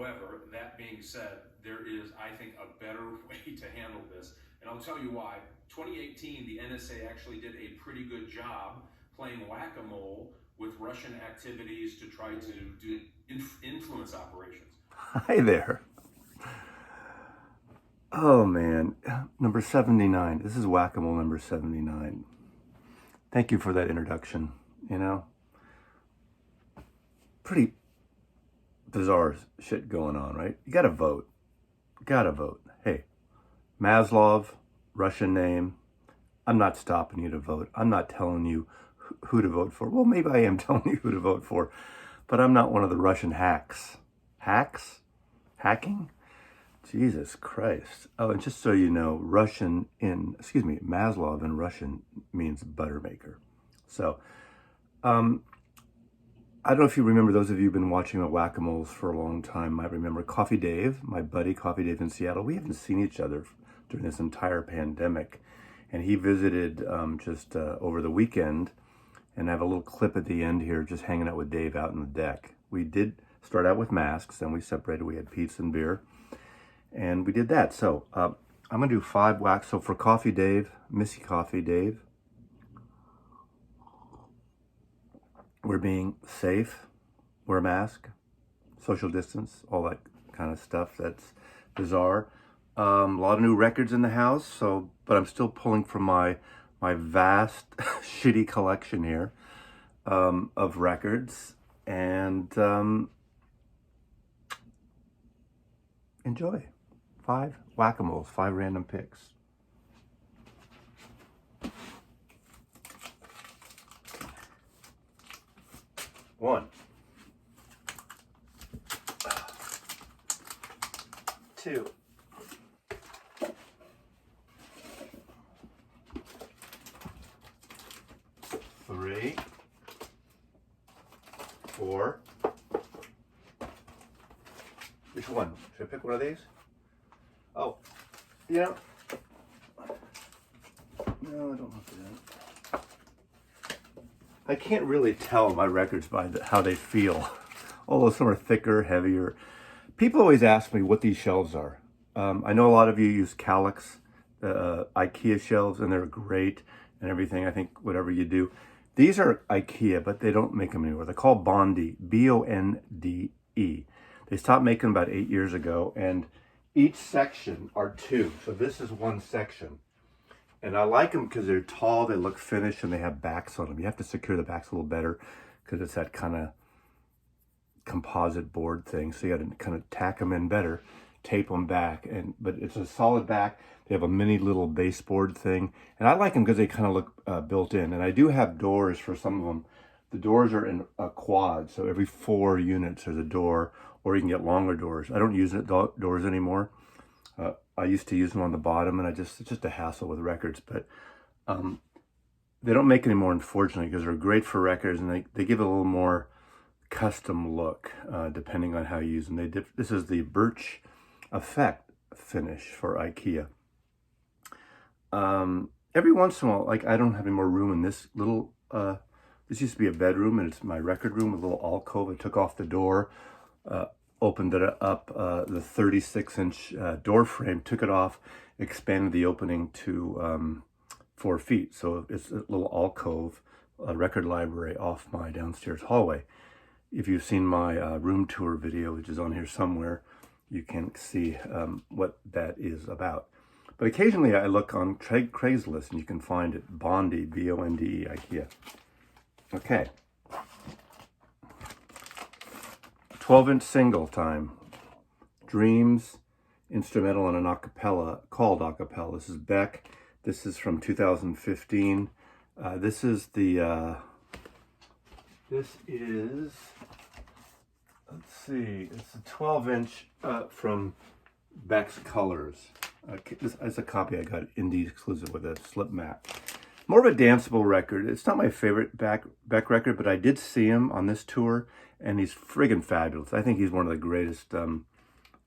However, that being said, there is, I think, a better way to handle this. And I'll tell you why. 2018, the NSA actually did a pretty good job playing whack-a-mole with Russian activities to try to do influence operations. Hi there. Oh man, number 79. This is Whack-A-Mole number 79. Thank you for that introduction. You know, pretty bizarre shit going on, right? You gotta vote. Gotta vote. Hey, Maslov, Russian name. I'm not stopping you to vote. I'm not telling you who to vote for. Well, maybe I am telling you who to vote for, but I'm not one of the Russian hacks. Hacks? Hacking? Jesus Christ. Oh, and just so you know, Maslov in Russian means butter maker. So, I don't know if you remember, those of you who've been watching the Whack-A-Moles for a long time might remember Coffee Dave, my buddy Coffee Dave in Seattle. We haven't seen each other during this entire pandemic. And he visited just over the weekend, and I have a little clip at the end here just hanging out with Dave out on the deck. We did start out with masks, then we separated, we had pizza and beer, and we did that. So I'm gonna do 5 whacks. So for Coffee Dave, Missy Coffee Dave, we're being safe, wear a mask, social distance, all that kind of stuff that's bizarre. A lot of new records in the house, so but I'm still pulling from my vast shitty collection here of records, and enjoy. 5 Whack-A-Moles, 5 random picks. One, 2, 3, 4. Which one? Should I pick one of these? Oh, yeah. No, I don't want to do that. I can't really tell my records by how they feel. Although some are thicker, heavier. People always ask me what these shelves are. I know a lot of you use Kallax, IKEA shelves, and they're great and everything. I think whatever you do. These are IKEA, but they don't make them anymore. They're called Bondi, B-O-N-D-E. They stopped making them about 8 years ago, and each section are 2. So this is one section. And I like them because they're tall, they look finished, and they have backs on them. You have to secure the backs a little better because it's that kind of composite board thing. So you got to kind of tack them in better, tape them back. But it's a solid back. They have a mini little baseboard thing. And I like them because they kind of look built in. And I do have doors for some of them. The doors are in a quad. So every 4 units there's a door, or you can get longer doors. I don't use doors anymore. I used to use them on the bottom, and it's just a hassle with records. But they don't make any more, unfortunately, because they're great for records, and they give it a little more custom look depending on how you use them. This is the Birch Effect finish for IKEA. Every once in a while, like I don't have any more room in this little. This used to be a bedroom, and it's my record room, a little alcove. I took off the door. Opened it up, the 36-inch door frame, took it off, expanded the opening to 4 feet. So it's a little alcove, a record library off my downstairs hallway. If you've seen my room tour video, which is on here somewhere, you can see what that is about. But occasionally I look on Craigslist, and you can find it, Bondi, B-O-N-D-E, IKEA. Okay. 12-inch single time. Dreams, instrumental and an acapella, called acapella. This is Beck. This is from 2015. This is, let's see, it's a 12-inch from Beck's Colors. This is a copy I got indie exclusive with a slip mat. More of a danceable record. It's not my favorite Beck record, but I did see him on this tour, and he's friggin' fabulous. I think he's one of the greatest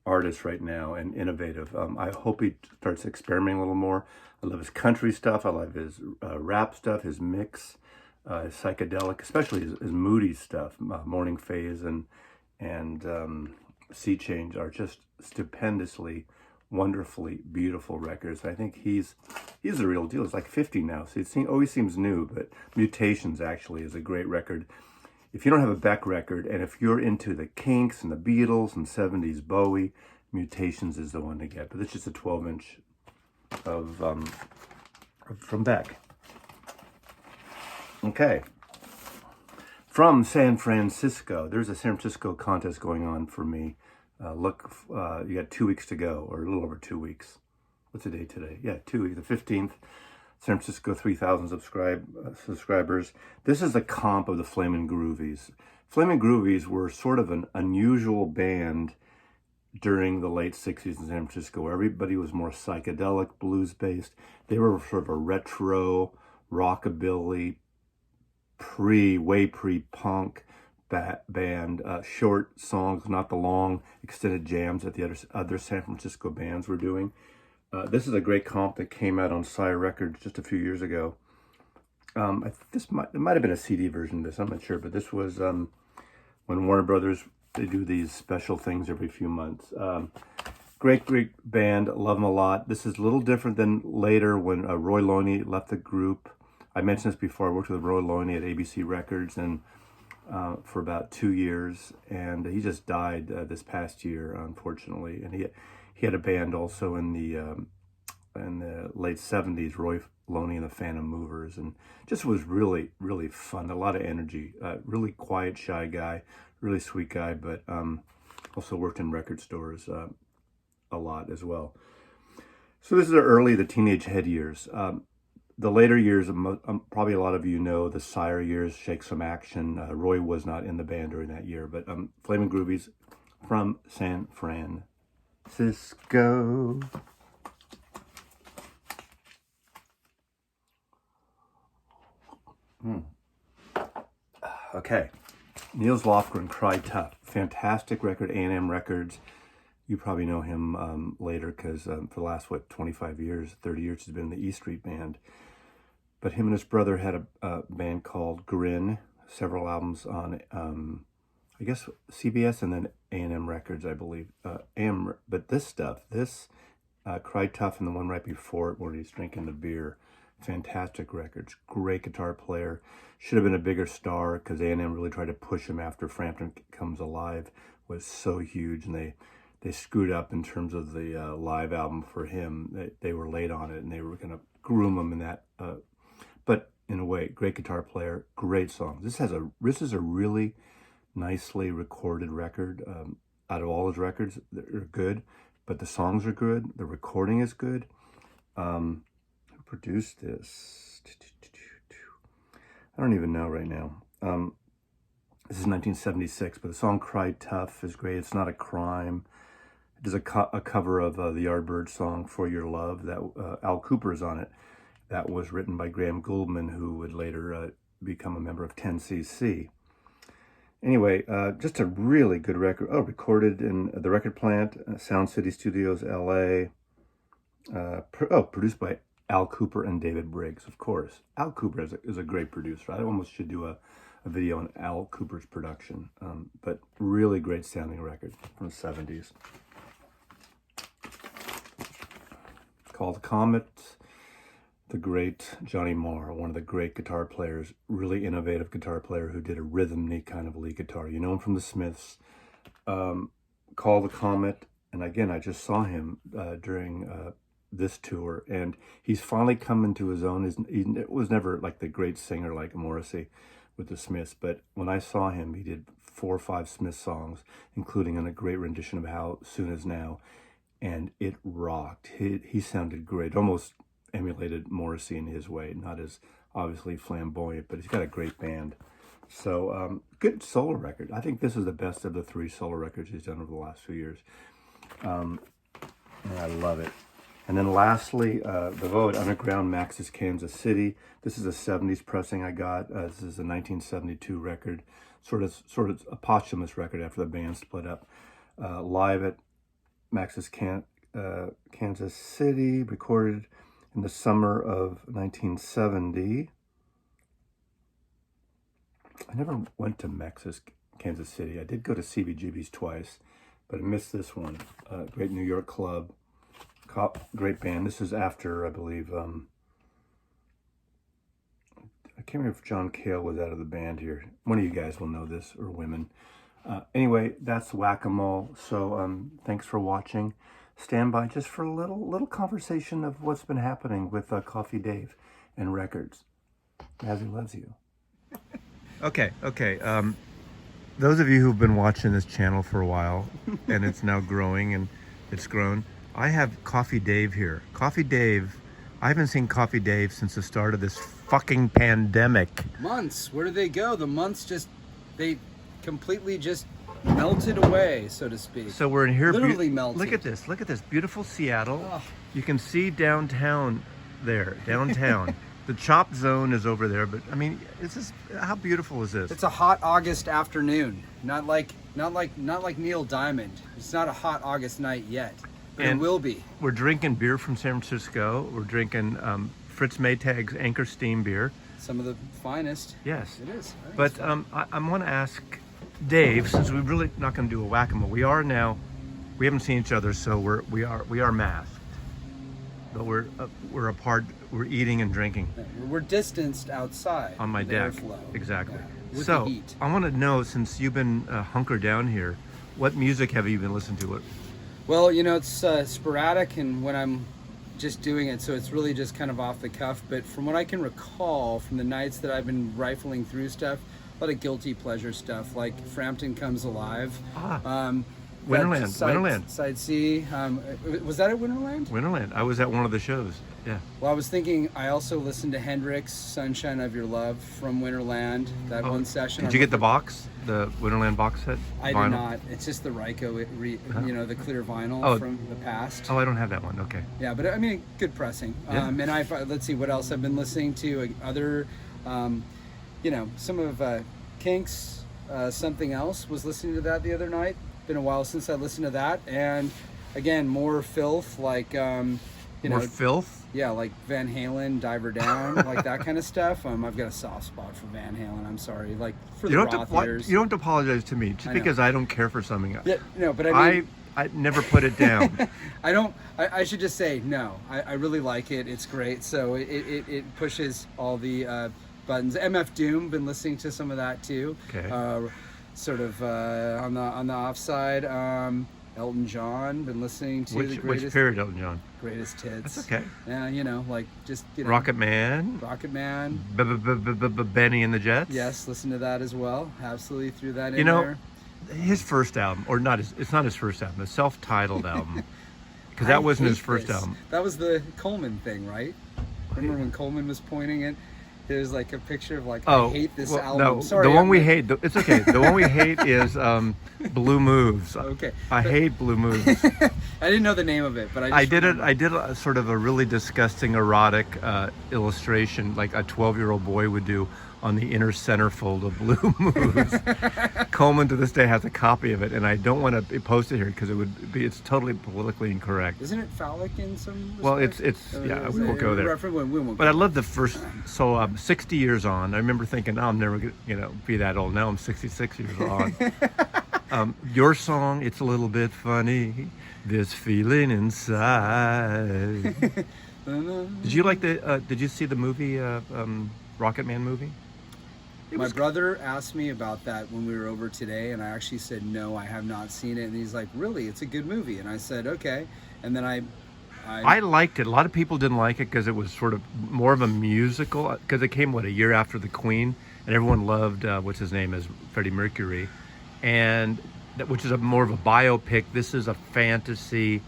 artists right now, and innovative. I hope he starts experimenting a little more. I love his country stuff. I love his rap stuff, his mix, his psychedelic, especially his moody stuff, Morning Phase and Sea Change are just stupendously, wonderfully beautiful records. I think he's the real deal. He's like 50 now, so always seems new, but Mutations actually is a great record. If you don't have a Beck record, and if you're into the Kinks and the Beatles and 70s Bowie, Mutations is the one to get. But it's just a 12-inch from Beck. Okay. From San Francisco, there's a San Francisco contest going on for me. You got 2 weeks to go, or a little over 2 weeks. What's the date today? Yeah, 2 weeks, the 15th. San Francisco, 3,000 subscribers. This is a comp of the Flamin' Groovies. Flamin' Groovies were sort of an unusual band during the late 60s in San Francisco, where everybody was more psychedelic, blues-based. They were sort of a retro, rockabilly, way pre-punk band, short songs, not the long extended jams that the other San Francisco bands were doing. This is a great comp that came out on Sire Records just a few years ago. It might have been a CD version of this, I'm not sure, but this was when Warner Brothers, they do these special things every few months. Great band, love them a lot. This is a little different than later when Roy Loney left the group. I mentioned this before. I worked with Roy Loney at ABC Records and for about 2 years, and he just died this past year, unfortunately. And he had a band also in the late 70s, Roy Loney and the Phantom Movers, and just was really, really fun. A lot of energy. Really quiet, shy guy, really sweet guy, but also worked in record stores a lot as well. So this is the teenage head years. The later years, probably a lot of you know the Sire years, Shake Some Action. Roy was not in the band during that year, but Flamin' Groovies from San Francisco. Okay, Nils Lofgren, Cry Tough. Fantastic record, A&M Records. You probably know him later because for the last, 25 years, 30 years, he's been in the E Street Band. But him and his brother had a band called Grin, several albums on, I guess, CBS and then A&M Records, I believe. But this Cry Tough and the one right before it where he's drinking the beer, fantastic records. Great guitar player. Should have been a bigger star because A&M really tried to push him after Frampton Comes Alive was so huge, and they screwed up in terms of the live album for him. They were late on it, and they were going to groom him in that. But in a way, great guitar player, great songs. This is a really nicely recorded record. Out of all his records, they're good, but the songs are good. The recording is good. Who produced this? I don't even know right now. This is 1976, but the song Cry Tough is great. It's Not a Crime. It is a cover of the Yardbirds song For Your Love. That Al Cooper is on it. That was written by Graham Gouldman, who would later become a member of 10cc. Anyway, just a really good record. Oh, recorded in the Record Plant, Sound City Studios, LA. Produced by Al Cooper and David Briggs, of course. Al Cooper is a great producer. I almost should do a video on Al Cooper's production. But really great sounding record from the 70s. Called Comet. The great Johnny Marr, one of the great guitar players, really innovative guitar player who did a rhythm-y kind of lead guitar. You know him from the Smiths. Call the Comet, and again, I just saw him during this tour, and he's finally come into his own. He was never like the great singer like Morrissey with the Smiths, but when I saw him, he did 4 or 5 Smith songs, including a great rendition of How Soon Is Now, and it rocked. He sounded great, almost emulated Morrissey in his way, not as obviously flamboyant, but he's got a great band. So good solo record. I think this is the best of the 3 solo records he's done over the last few years. And I love it. And then lastly, the Velvet Underground, Max's Kansas City. This is a 70s pressing I got. This is a 1972 record, sort of a posthumous record after the band split up. Live at Max's Kansas City, recorded in the summer of 1970. I never went to Max's Kansas City. I did go to CBGB's twice. but I missed this one. Great New York club, great band. This is after, I believe, I can't remember if John Cale was out of the band here. One of you guys will know this, or women. Anyway, that's Whack-A-Mole. So thanks for watching. Stand by just for a little conversation of what's been happening with Coffee Dave and records. Mazzy loves you. Okay. Those of you who've been watching this channel for a while, and it's now growing, and it's grown, I have Coffee Dave here. Coffee Dave, I haven't seen Coffee Dave since the start of this fucking pandemic. Months, where do they go? The months they completely just melted away, so to speak. So we're in here. Literally melted. Look at this beautiful Seattle. Oh. You can see downtown there, downtown. The chop zone is over there, but I mean, how beautiful is this? It's a hot August afternoon, not like Neil Diamond. It's not a hot August night yet, but it will be. We're drinking beer from San Francisco. We're drinking Fritz Maytag's Anchor Steam beer. Some of the finest. Yes, it is. But I want to ask Dave, since we're really not going to do a whack-a-mole. We haven't seen each other, so we are masked, but we're apart. We're eating and drinking. We're distanced outside on my deck. Airflow. Exactly. Yeah, with so the heat. I want to know, since you've been hunkered down here, what music have you been listening to? Well, it's sporadic, and when I'm just doing it, so it's really just kind of off the cuff. But from what I can recall, from the nights that I've been rifling through stuff, a lot of guilty pleasure stuff, like Frampton Comes Alive. Winterland. Side C. Was that at Winterland? Winterland. I was at one of the shows. Yeah. Well, I was thinking, I also listened to Hendrix, Sunshine of Your Love from Winterland, that one session. Did you get the box, the Winterland box set? I vinyl? did not. It's just the Ryko, the clear vinyl from the past. Oh, I don't have that one. Okay. Yeah, but I mean, good pressing. Yeah. And let's see what else I've been listening to. Other, some of Kinks, Something Else. Was listening to that the other night. Been a while since I listened to that. And again, more filth, like more filth. Yeah, like Van Halen, Diver Down, like that kind of stuff. I've got a soft spot for Van Halen. I'm sorry, like for the Roth years. You don't have to apologize to me just because I don't care for something. Yeah, no, but I mean, I never put it down. I should just say no. I really like it. It's great. So it pushes all the buttons. MF Doom. Been listening to some of that too. Okay. Sort of on the offside. Elton John, been listening to the greatest. Which period, Elton John? Greatest hits. That's okay. Yeah, Rocket Man. Benny and the Jets. Yes, listen to that as well. Absolutely threw that in there. His first album, or not it's not his first album, a self-titled album. Because that wasn't his first album. That was the Coleman thing, right? Remember when Coleman was pointing it? There's like a picture of I hate this album. No, sorry, the one we hate, it's okay. The one we hate is Blue Moves. Okay. I hate Blue Moves. I didn't know the name of it, but I did a sort of a really disgusting erotic illustration like a 12-year-old boy would do on the inner centerfold of Blue Moves. Coleman to this day has a copy of it, and I don't want to post it here because it's totally politically incorrect. Isn't it phallic in some respect? Well, we won't go there. But I love the first. So I'm 60 years on. I remember thinking, I'm never gonna be that old. Now I'm 66 years on. Your song, it's a little bit funny. This feeling inside. Did you like did you see the movie Rocket Man movie? My brother asked me about that when we were over today, and I actually said, no, I have not seen it. And he's like, really? It's a good movie. And I said, okay. And then I liked it. A lot of people didn't like it because it was sort of more of a musical, because it came, a year after the Queen, and everyone loved, what's his name, as Freddie Mercury, and which is more of a biopic. This is a fantasy,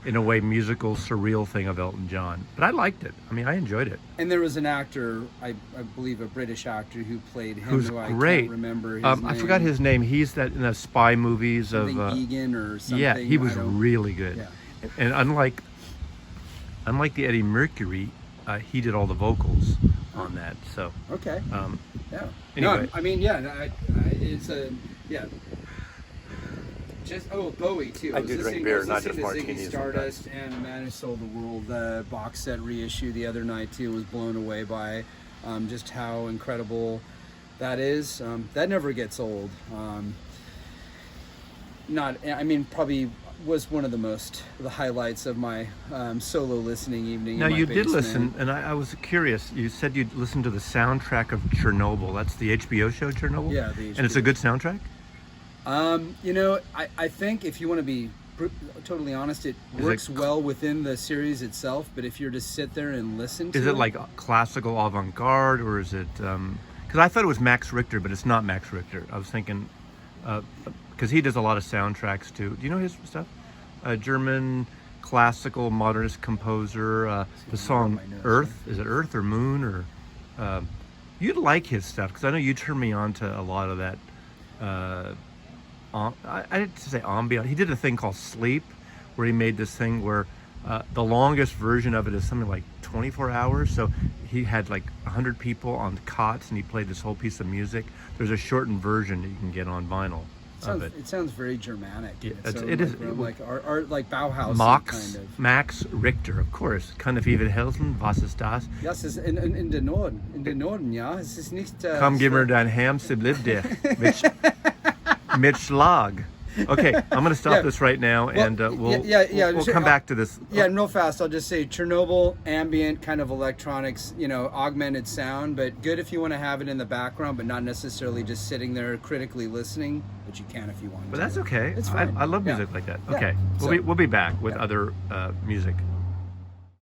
in a way, musical, surreal thing of Elton John. But I liked it. I mean, I enjoyed it. And there was an actor, I believe a British actor, who played him, who's who great. I can't remember his name. I forgot his name. He's that in the spy movies of... Egan or something. Yeah, he was really good. Yeah. And unlike the Eddie Mercury, he did all the vocals on that. So okay. Yeah. Anyway. No, I mean, it's a Just Bowie too. I do drink beer, not just martinis. martinis. Ziggy Stardust and A Man Who Sold the World box set reissue the other night too. Was blown away by just how incredible that is. That never gets old. not. I mean, probably was one of the highlights of my solo listening evening. Now in my you did basement. listen, and I was curious. You said you'd listened to the soundtrack of Chernobyl. That's the HBO show Chernobyl. Yeah, and it's a good soundtrack. You know, I think if you want to be totally honest, it works well within the series itself. But if you're to sit there and listen to Is it like classical avant-garde, or is it? Because I thought it was Max Richter, but it's not Max Richter. I was thinking, because he does a lot of soundtracks too. Do you know his stuff? German classical modernist composer. The song Earth, is it Earth or Moon or? You'd like his stuff because I know you turned me on to a lot of that. I didn't say ambient. He did a thing called Sleep, where he made this thing where the longest version of it is something like 24 hours. So he had like 100 people on cots, and he played this whole piece of music. There's a shortened version that you can get on vinyl of it. It sounds very Germanic. Yeah, So it is like art, like Bauhaus kind of. Max Richter, of course. Kann ich Ihnen helfen? Was ist das? Ja, es ist in den Norden. In den Norden, ja. Es ist nicht. Komm, gib mir dein Ham, sie lieb dich. Mit Schlag. Okay, I'm going to stop this right now, and we'll come back to this. Yeah, and real fast, I'll just say Chernobyl, ambient, kind of electronics, you know, augmented sound, but good if you want to have it in the background, but not necessarily just sitting there critically listening, but you can if you want to. But that's okay. It's fine. I love music like that. Yeah. Okay, we'll be back with other music.